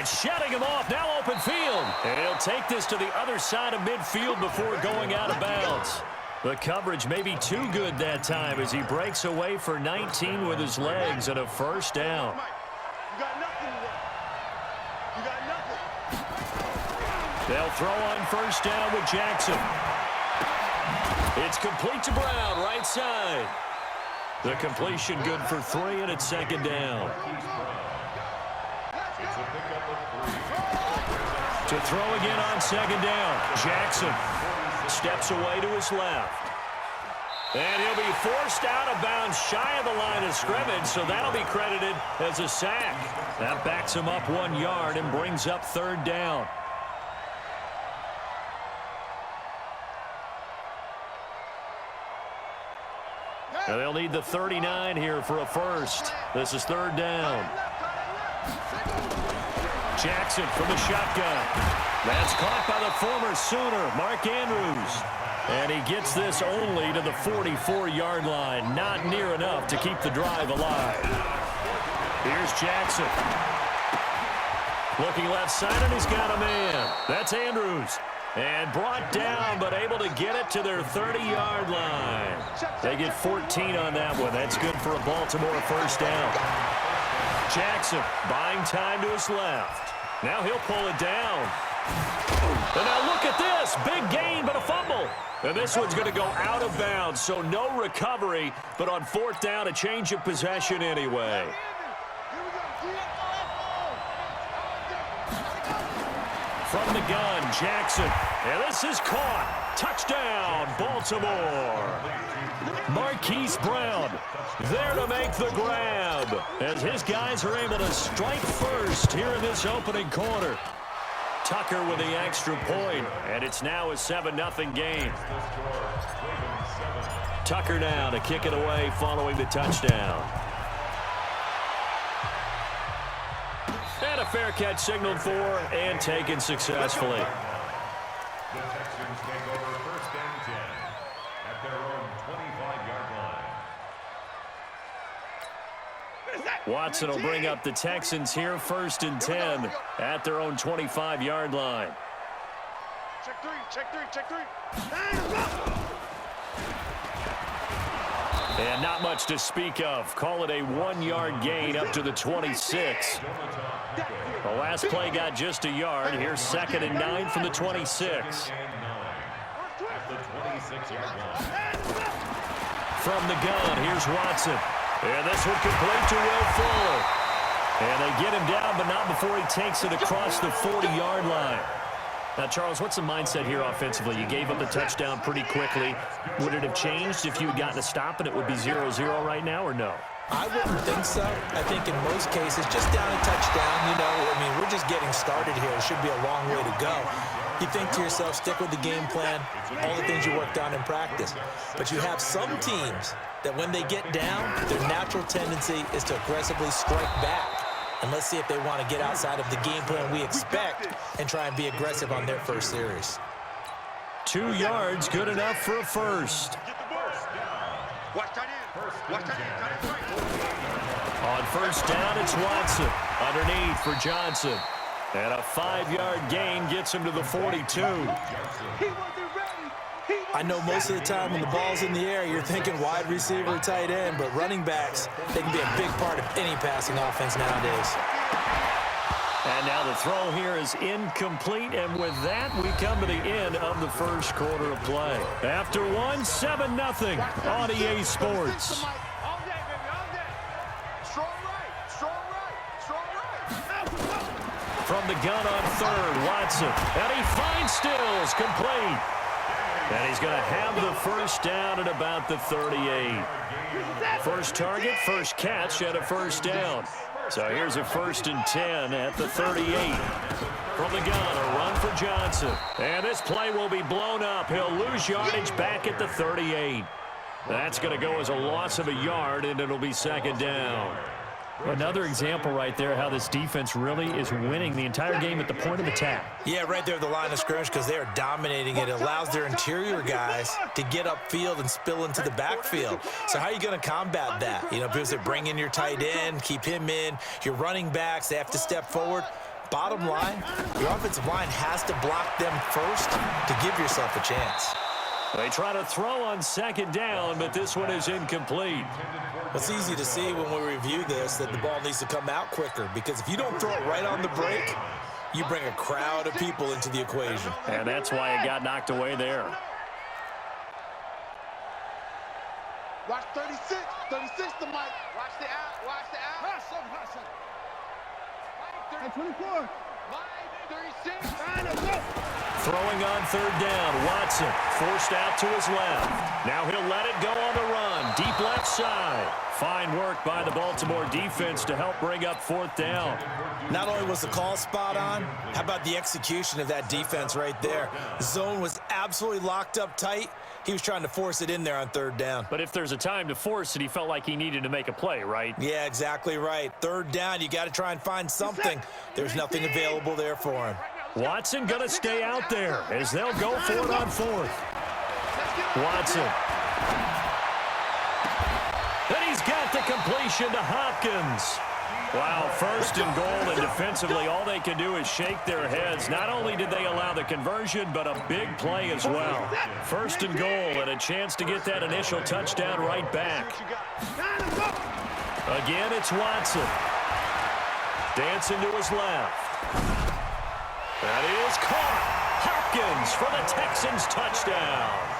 And shutting him off, now open field. And he'll take this to the other side of midfield before going out of bounds. The coverage may be too good that time as he breaks away for 19 with his legs and a first down. They'll throw on first down with Jackson. It's complete to Brown, right side. The completion good for 3, and it's second down. To throw again on second down. Jackson steps away to his left. And he'll be forced out of bounds shy of the line of scrimmage, so that'll be credited as a sack. That backs him up 1 yard and brings up third down. And they'll need the 39 here for a first. This is third down. Jackson from the shotgun. That's caught by the former Sooner, Mark Andrews. And he gets this only to the 44-yard line. Not near enough to keep the drive alive. Here's Jackson. Looking left side, and he's got a man. That's Andrews. And brought down, but able to get it to their 30-yard line. They get 14 on that one. That's good for a Baltimore first down. Jackson buying time to his left. Now he'll pull it down. And now look at this. Big gain, but a fumble. And this one's going to go out of bounds, so no recovery. But on fourth down, a change of possession anyway. From the gun, Jackson. And this is caught. Touchdown, Baltimore. Marquise Brown there to make the grab as his guys are able to strike first here in this opening quarter. Tucker with the extra point, and it's now a 7-0 game. Tucker now to kick it away following the touchdown. And a fair catch signaled for and taken successfully. The Texans take over first and 10 at their own 25-yard line. Watson will bring up the Texans here first and 10 at their own 25-yard line. Check three. And not much to speak of. Call it a 1-yard gain up to the 26. The last play got just a yard. Here's 2nd and 9 from the 26. From the gun, here's Watson. And this one complete to Will Fuller. And they get him down, but not before he takes it across the 40-yard line. Now, Charles, what's the mindset here offensively? You gave up the touchdown pretty quickly. Would it have changed if you had gotten a stop and it would be 0-0 right now, or no? I wouldn't think so. I think in most cases, just down a touchdown, we're just getting started here. It should be a long way to go. You think to yourself, stick with the game plan, all the things you worked on in practice. But you have some teams that when they get down, their natural tendency is to aggressively strike back. And let's see if they want to get outside of the game plan we expect and try and be aggressive on their first series. 2 yards, good enough for a first. On first down, it's Watson. Underneath for Johnson. And a 5-yard gain gets him to the 42. I know most of the time when the ball's in the air, you're thinking wide receiver, tight end, but running backs, they can be a big part of any passing offense nowadays. And now the throw here is incomplete, and with that, we come to the end of the first quarter of play. After one, 7-0 on EA Sports. From the gun on third, Watson, and he finds Stills, complete. And he's going to have the first down at about the 38. First target, first catch, and a first down. So here's a 1st and 10 at the 38. From the gun, a run for Johnson. And this play will be blown up. He'll lose yardage back at the 38. That's going to go as a loss of a yard, and it'll be 2nd down. Another example right there how this defense really is winning the entire game at the point of attack. Yeah, right there at the line of scrimmage because they are dominating it. It allows their interior guys to get upfield and spill into the backfield. So how are you going to combat that? Because they bring in your tight end, keep him in. Your running backs, they have to step forward. bottom line, your offensive line has to block them first to give yourself a chance. They try to throw on second down, but this one is incomplete. It's easy to see when we review this that the ball needs to come out quicker, because if you don't throw it right on the break, you bring a crowd of people into the equation. And that's why it got knocked away there. Watch 36. 36 to Mike. Watch the out. Watch the out. Mike 24. Mike 36. Throwing on third down. Watson forced out to his left. Now he'll let it go on the run. Deep left side. Fine work by the Baltimore defense to help bring up fourth down. Not only was the call spot on, how about the execution of that defense right there? The zone was absolutely locked up tight. He was trying to force it in there on third down. But if there's a time to force it, he felt like he needed to make a play, right? Yeah, exactly right. Third down, you got to try and find something. There's nothing available there for him. Watson going to stay out there as they'll go for it on fourth. Watson. And he's got the completion to Hopkins. Wow, first and goal, and defensively all they can do is shake their heads. Not only did they allow the conversion, but a big play as well. First and goal, and a chance to get that initial touchdown right back. Again, it's Watson. Dancing to his left. That is caught. Hopkins for the Texans touchdown.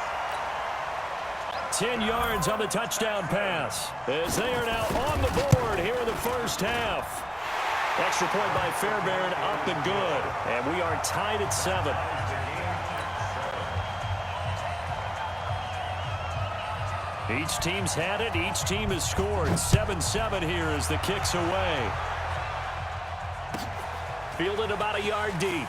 10 yards on the touchdown pass as they are now on the board here in the first half. Extra point by Fairbairn, up and good. And we are tied at 7. Each team's had it. Each team has scored. 7-7 here as the kick's away. Fielded about a yard deep.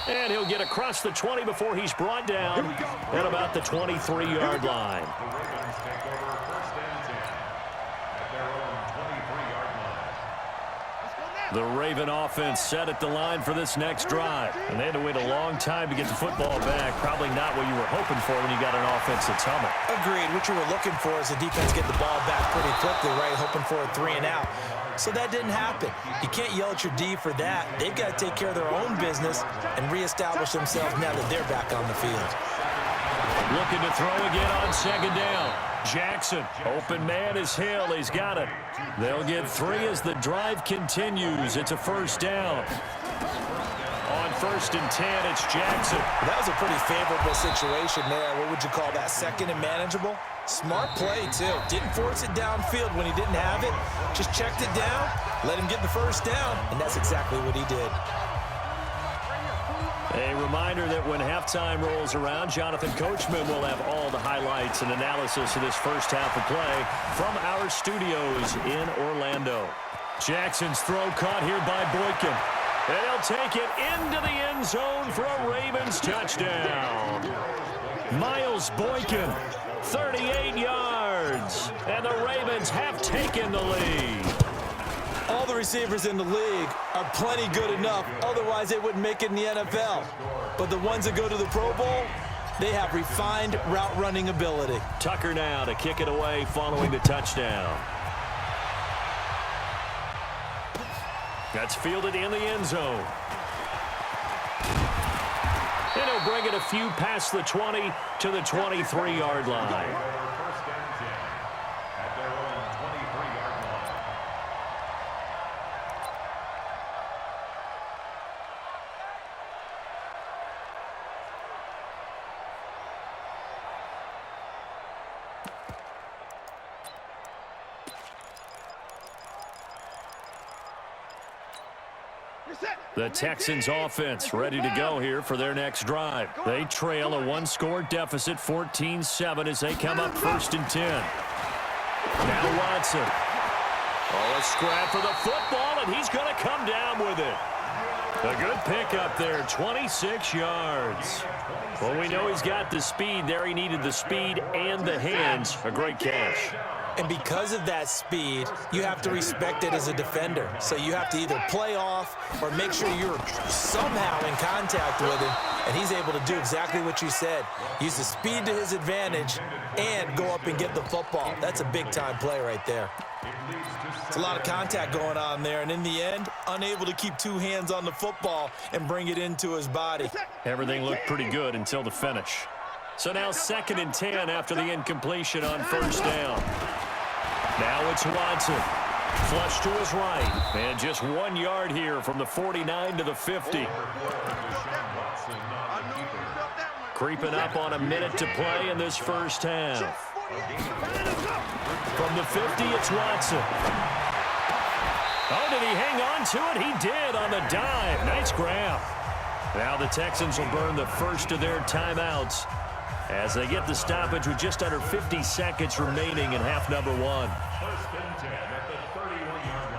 And he'll get across the 20 before he's brought down at about the 23-yard line. The Raven offense set at the line for this next drive. And they had to wait a long time to get the football back. Probably not what you were hoping for when you got an offense that's humming. Agreed. What you were looking for is the defense get the ball back pretty quickly, right? Hoping for a 3 and out. So that didn't happen. You can't yell at your D for that. They've got to take care of their own business and reestablish themselves now that they're back on the field. Looking to throw again on second down. Jackson, open man is Hill. He's got it. They'll get 3 as the drive continues. It's a first down. On first and 10, it's Jackson. That was a pretty favorable situation there. What would you call that? Second and manageable? Smart play, too. Didn't force it downfield when he didn't have it. Just checked it down, let him get the first down, and that's exactly what he did. A reminder that when halftime rolls around, Jonathan Coachman will have all the highlights and analysis of this first half of play from our studios in Orlando. Jackson's throw caught here by Boykin. And he'll take it into the end zone for a Ravens touchdown. Miles Boykin, 38 yards. And the Ravens have taken the lead. All the receivers in the league are plenty good enough. Otherwise, they wouldn't make it in the NFL. But the ones that go to the Pro Bowl, they have refined route running ability. Tucker now to kick it away following the touchdown. That's fielded in the end zone. And he'll bring it a few past the 20 to the 23-yard line. The Texans offense ready to go here for their next drive. They trail a 1-score deficit, 14-7, as they come up first and 10. Now Watson. Oh, a scrap for the football, and he's going to come down with it. A good pickup there, 26 yards. Well, we know he's got the speed there. He needed the speed and the hands. A great catch. And because of that speed, you have to respect it as a defender. So you have to either play off or make sure you're somehow in contact with him. And he's able to do exactly what you said. Use the speed to his advantage and go up and get the football. That's a big-time play right there. It's a lot of contact going on there, and in the end, unable to keep two hands on the football and bring it into his body. Everything looked pretty good until the finish. So now 2nd and 10 after the incompletion on 1st down. Now it's Watson. Flush to his right. And just 1 yard here from the 49 to the 50. Creeping up on a minute to play in this 1st half. From the 50, it's Watson. Oh, did he hang on to it? He did on the dive. Nice grab. Now the Texans will burn the first of their timeouts as they get the stoppage with just under 50 seconds remaining in half number 1. 1st and 10 at the 31-yard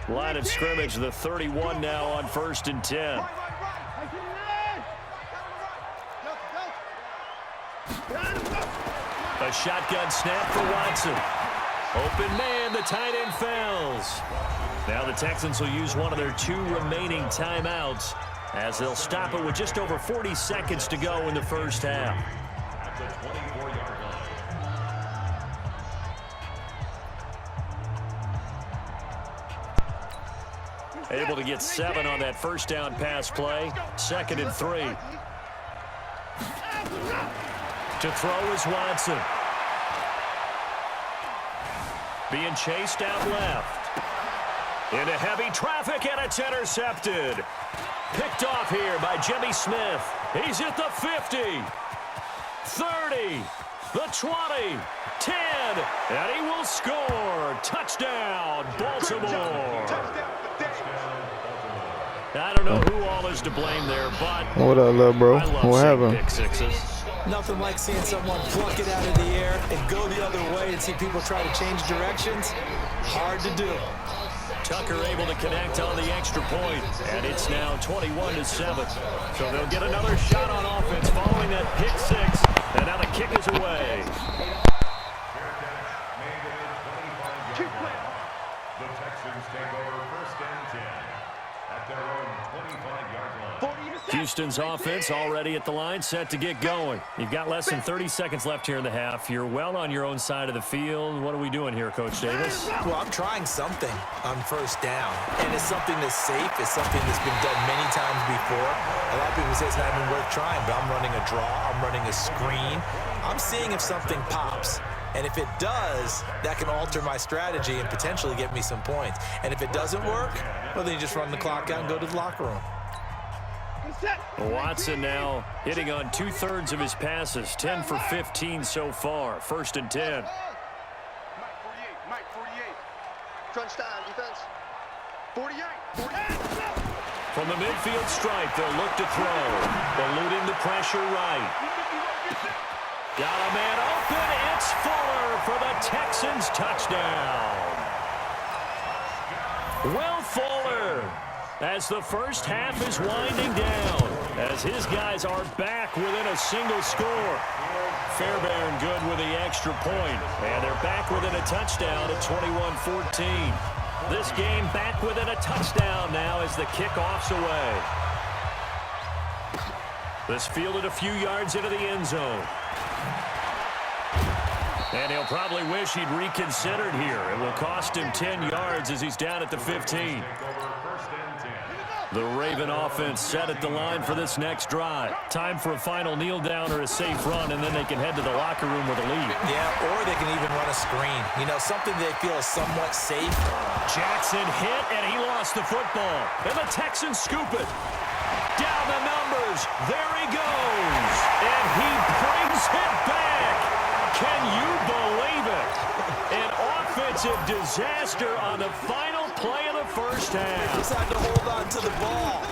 line. Line of scrimmage, the 31 now on 1st and 10. A shotgun snap for Watson. Open man, the tight end fails. Now the Texans will use one of their 2 remaining timeouts as they'll stop it with just over 40 seconds to go in the 1st half. At the 24-yard line. Able to get 7 on that 1st down pass play. 2nd and 3. To throw is Watson. Being chased out left. Into heavy traffic, and it's intercepted. Picked off here by Jimmy Smith. He's at the 50. 30. The 20. 10. And he will score. Touchdown, Baltimore. I don't know who all is to blame there, but what up, little bro? I love What seeing happened? pick sixes. Nothing like seeing someone pluck it out of the air and go the other way and see people try to change directions. Hard to do. Tucker able to connect on the extra point, and it's now 21-7. So they'll get another shot on offense following that pick 6, and now the kick is away. The Texans take over 1st and 10 at their own 25-yard line. Houston's offense already at the line, set to get going. You've got less than 30 seconds left here in the half. You're well on your own side of the field. What are we doing here, Coach Davis? Well, I'm trying something on 1st down, and it's something that's safe. It's something that's been done many times before. A lot of people say it's not even worth trying, but I'm running a draw. I'm running a screen. I'm seeing if something pops. And if it does, that can alter my strategy and potentially get me some points. And if it doesn't work, well, then you just run the clock out and go to the locker room. Watson now hitting on 2/3 of his passes, 10 for 15 so far. 1st and 10. Mike 48. Crunch time, defense. 48. From the midfield stripe, they'll look to throw. Eluding the pressure right. Got a man open. It's Fuller for the Texans touchdown. Will Fuller, as the 1st half is winding down, as his guys are back within a single score. Fairbairn good with the extra point, and they're back within a touchdown at 21-14. This game back within a touchdown now as the kickoff's away. This fielded a few yards into the end zone. And he'll probably wish he'd reconsidered here. It will cost him 10 yards as he's down at the 15. The Raven offense set at the line for this next drive. Time for a final kneel down or a safe run, and then they can head to the locker room with a lead. Yeah, or they can even run a screen. You know, something they feel is somewhat safe. Jackson hit, and he lost the football. And the Texans scoop it. Down the numbers. There he goes. And he brings it back. Can you believe it? An offensive disaster on the final play of the 1st half. Just had to hold on to the ball.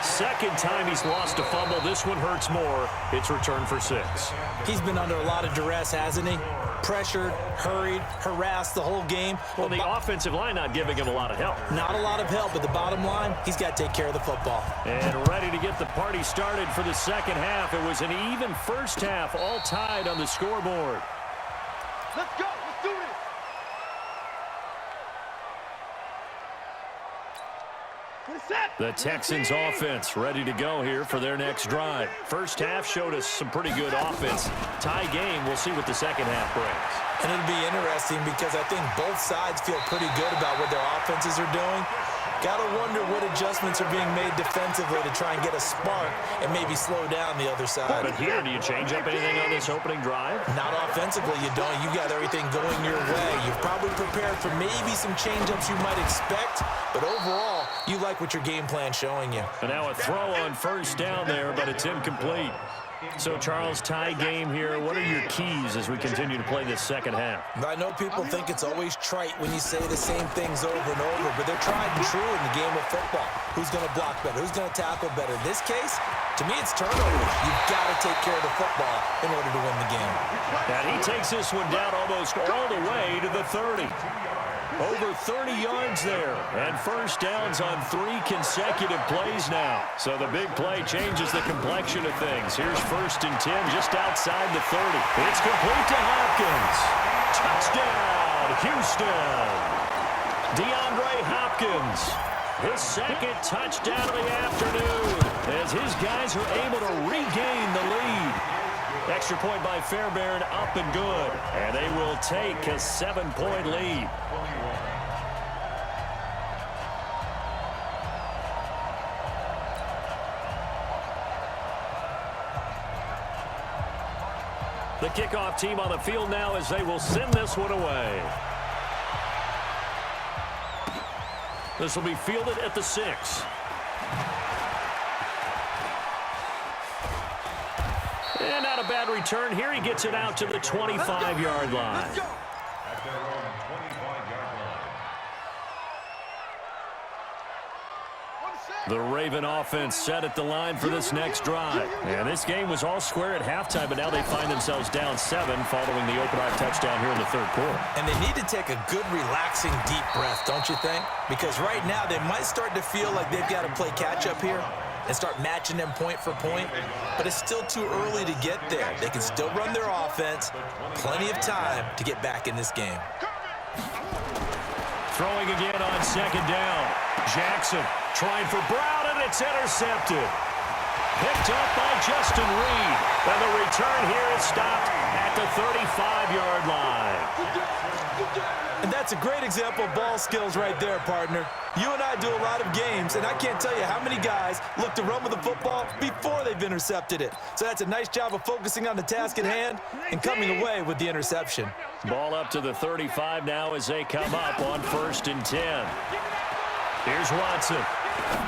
Second time he's lost a fumble. This one hurts more. It's returned for 6. He's been under a lot of duress, hasn't he? Pressured, hurried, harassed the whole game. Well, the offensive line not giving him a lot of help. Not a lot of help, but the bottom line, he's got to take care of the football. And ready to get the party started for the 2nd half. It was an even 1st half, all tied on the scoreboard. Let's go. Let's do this. Get set. The Texans offense ready to go here for their next drive. First half showed us some pretty good offense. Tie game, we'll see what the second half brings. And it'll be interesting because I think both sides feel pretty good about what their offenses are doing. Got to wonder what adjustments are being made defensively to try and get a spark and maybe slow down the other side. But here, do you change up anything on this opening drive? Not offensively, you don't. You got everything going your way. You've probably prepared for maybe some change-ups you might expect, but overall, you like what your game plan's showing you. And now a throw on first down there, but it's incomplete. So, Charles, tie game here. What are your keys as we continue to play this second half? I know people think it's always trite when you say the same things over and over, but they're tried and true in the game of football. Who's going to block better? Who's going to tackle better? In this case, to me, it's turnovers. You've got to take care of the football in order to win the game. And he takes this one down almost all the way to the 30. Over 30 yards there, and first downs on 3 consecutive plays now. So the big play changes the complexion of things. Here's 1st and 10 just outside the 30. It's complete to Hopkins. Touchdown, Houston. DeAndre Hopkins, his second touchdown of the afternoon, as his guys are able to regain the lead. Extra point by Fairbairn, up and good. And they will take a 7-point lead. The kickoff team on the field now as they will send this one away. This will be fielded at the 6. And not a bad return. Here he gets it out to the 25-yard line. At their own 25-yard line. The Raven offense set at the line for this next drive. And this game was all square at halftime, but now they find themselves down 7 following the open eye touchdown here in the third quarter. And they need to take a good, relaxing, deep breath, don't you think? Because right now they might start to feel like they've got to play catch-up here and start matching them point for point. But it's still too early to get there. They can still run their offense. Plenty of time to get back in this game. Throwing again on second down. Jackson trying for Brown, and it's intercepted. Picked up by Justin Reed. And the return here is stopped at the 35-yard line. And that's a great example of ball skills right there, partner. You and I do a lot of games, and I can't tell you how many guys look to run with the football before they've intercepted it. So that's a nice job of focusing on the task at hand and coming away with the interception. Ball up to the 35 now as they come up on 1st and 10. Here's Watson.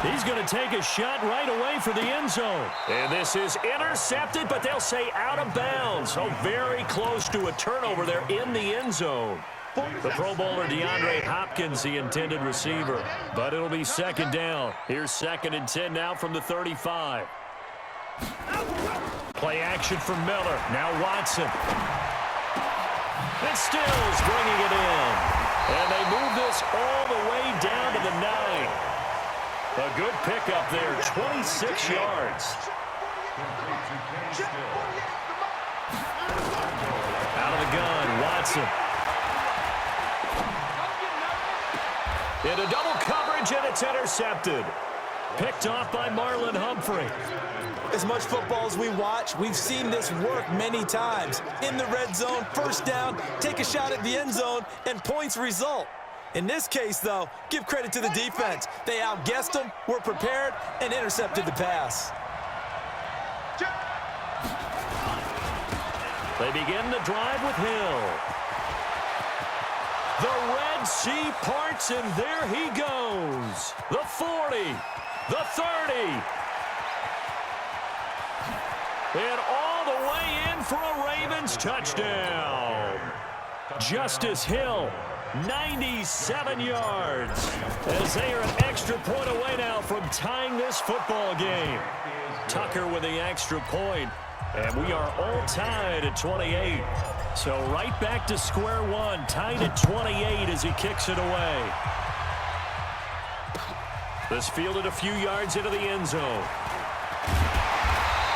He's going to take a shot right away for the end zone. And this is intercepted, but they'll say out of bounds. So very close to a turnover there in the end zone. The Pro Bowler DeAndre Hopkins, the intended receiver. But it'll be second down. Here's 2nd and 10 now from the 35. Play action from Miller. Now Watson. And Stills bringing it in. And they move this all the way down to the 9. A good pickup there, 26 yards. Out of the gun, Watson. Into double coverage, and it's intercepted. Picked off by Marlon Humphrey. As much football as we watch, we've seen this work many times. In the red zone, first down, take a shot at the end zone, and points result. In this case, though, give credit to the defense. They outguessed them, were prepared, and intercepted the pass. They begin the drive with Hill. The Red Sea parts, and there he goes. The 40, the 30. And all the way in for a Ravens touchdown. Justice Hill, 97 yards. As they are an extra point away now from tying this football game. Tucker with the extra point. And we are all tied at 28. So right back to square one, tied at 28 as he kicks it away. This fielded a few yards into the end zone.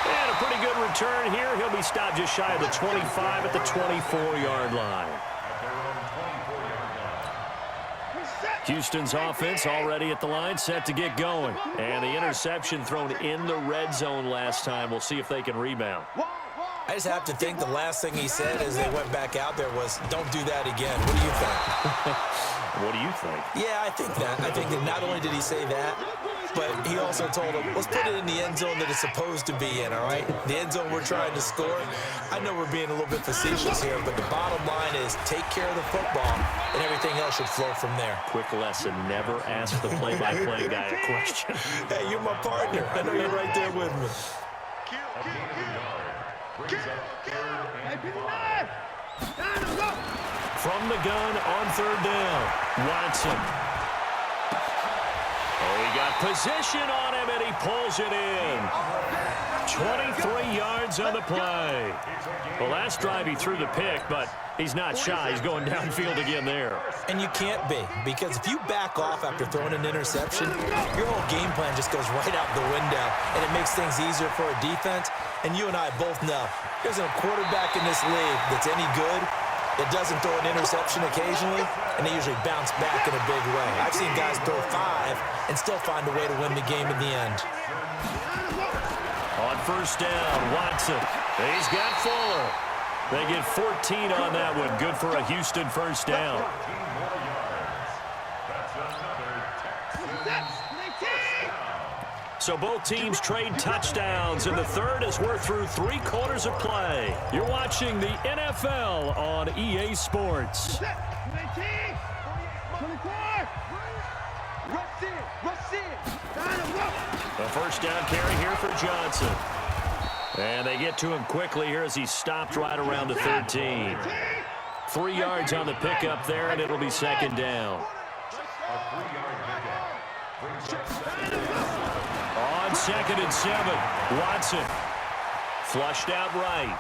And a pretty good return here. He'll be stopped just shy of the 25 at the 24-yard line. At their own 24-yard line. Houston's offense already at the line, set to get going. And the interception thrown in the red zone last time. We'll see if they can rebound. I just have to think the last thing he said as they went back out there was, don't do that again. What do you think? What do you think? Yeah, I think that. I think that not only did he say that, but he also told him, let's put it in the end zone that it's supposed to be in, all right? The end zone we're trying to score. I know we're being a little bit facetious here, but the bottom line is take care of the football, and everything else should flow from there. Quick lesson, never ask the play-by-play guy a question. Hey, you're my partner. I know you're right there with me. From the gun on third down, Watson. Oh, he got position on him, and he pulls it in. 23 yards on the play. The last drive he threw the pick, but he's not shy. He's going downfield again there. And you can't be, because if you back off after throwing an interception, your whole game plan just goes right out the window, and it makes things easier for a defense. And you and I both know there's a quarterback in this league that's any good that doesn't throw an interception occasionally, and they usually bounce back in a big way. I've seen guys throw 5 and still find a way to win the game in the end. On first down, Watson. He's got Fuller. They get 14 on that one. Good for a Houston first down. So both teams trade touchdowns, and the third as we're through 3 quarters of play. You're watching the NFL on EA Sports. A first down carry here for Johnson. And they get to him quickly here as he stopped right around the 13. 3 yards on the pickup there, and it'll be second down. On 2nd and 7, Watson flushed out right.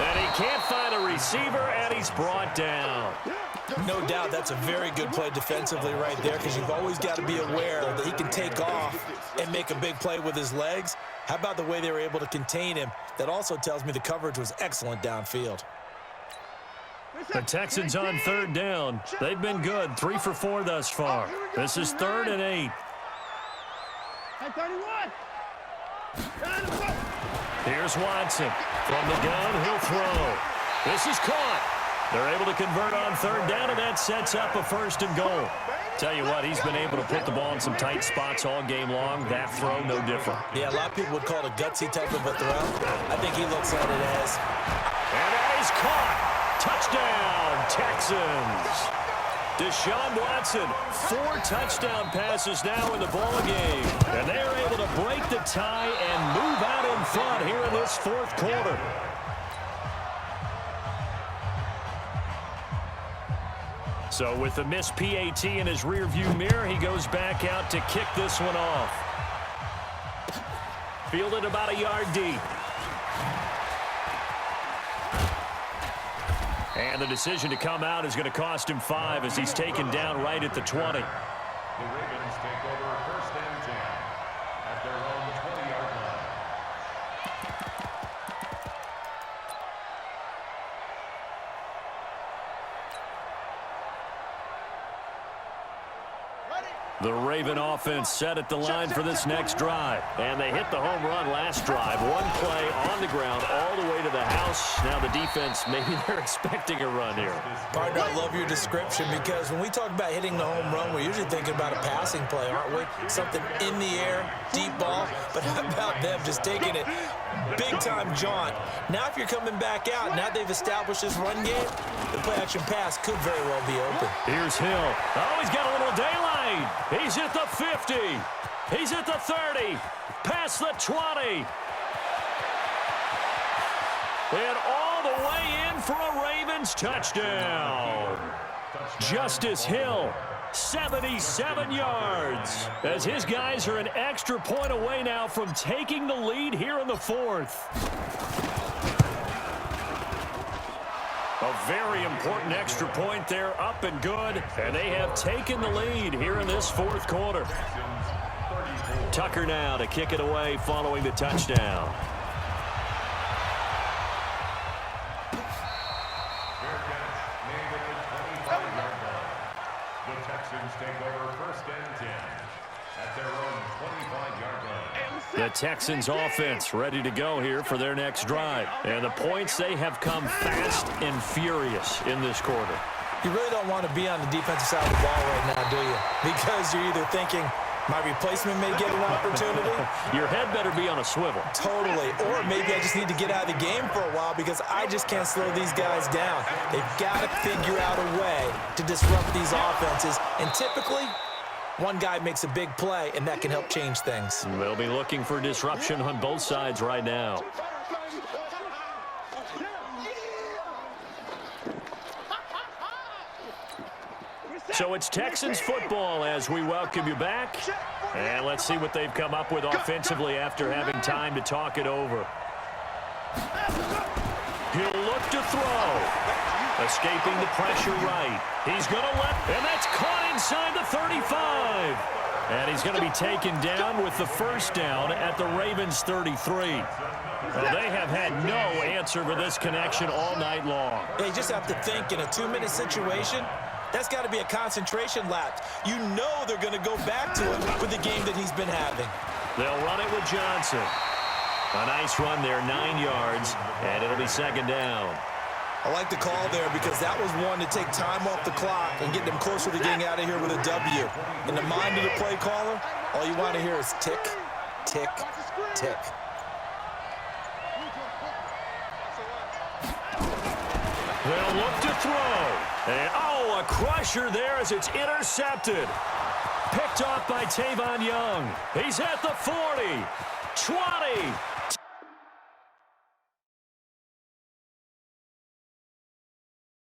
And he can't find a receiver, and he's brought down. No doubt that's a very good play defensively right there, because you've always got to be aware that he can take off and make a big play with his legs. How about the way they were able to contain him? That also tells me the coverage was excellent downfield. The Texans on third down. They've been good, 3 for 4 thus far. This is 3rd and 8. Here's Watson. From the gun, he'll throw. This is caught. They're able to convert on third down, and that sets up a 1st and goal. Tell you what, he's been able to put the ball in some tight spots all game long. That throw, no different. Yeah, a lot of people would call it a gutsy type of a throw. I think he looks at it as. And that is caught. Touchdown, Texans. Deshaun Watson, 4 touchdown passes now in the ball game. And they're able to break the tie and move out in front here in this 4th quarter. So with the missed PAT in his rearview mirror, he goes back out to kick this one off. Fielded about a yard deep. And the decision to come out is going to cost him 5 as he's taken down right at the 20. The Ravens take over 1st and 10 at their own 20-yard line. The Raven offense set at the line for this next drive. And they hit the home run last drive. 1 play on the ground all the way to the house. Now the defense, maybe they're expecting a run here. Partner, I love your description, because when we talk about hitting the home run, we're usually thinking about a passing play, aren't we? Something in the air, deep ball. But how about them just taking it big-time jaunt? Now if you're coming back out, now they've established this run game, the play-action pass could very well be open. Here's Hill. Oh, he's got a little daylight. He's at the 50. He's at the 30. Past the 20. And all the way in for a Ravens touchdown. Justice Hill, 77 yards. As his guys are an extra point away now from taking the lead here in the 4th. A very important extra point there, up and good. And they have taken the lead here in this 4th quarter. Tucker now to kick it away following the touchdown. Texans take over first and 10 at their own 25-yard line. The Texans offense ready to go here for their next drive. And the points, they have come fast and furious in this quarter. You really don't want to be on the defensive side of the ball right now, do you? Because you're either thinking, my replacement may get an opportunity. Your head better be on a swivel. Totally. Or maybe I just need to get out of the game for a while because I just can't slow these guys down. They've got to figure out a way to disrupt these offenses. And typically, one guy makes a big play, and that can help change things. They'll be looking for disruption on both sides right now. So it's Texans football as we welcome you back. And let's see what they've come up with offensively after having time to talk it over. He'll look to throw. Escaping the pressure right. He's going to and that's caught inside the 35. And he's going to be taken down with the first down at the Ravens 33. Well, they have had no answer for this connection all night long. They just have to think in a 2-minute situation. That's got to be a concentration lapse. You know they're going to go back to it with the game that he's been having. They'll run it with Johnson. A nice run there, 9 yards, and it'll be second down. I like the call there because that was one to take time off the clock and get them closer to getting out of here with a W. In the mind of the play caller, all you want to hear is tick, tick, tick. They'll look to throw. And, a crusher there as it's intercepted. Picked off by Tavon Young. He's at the 40, 20,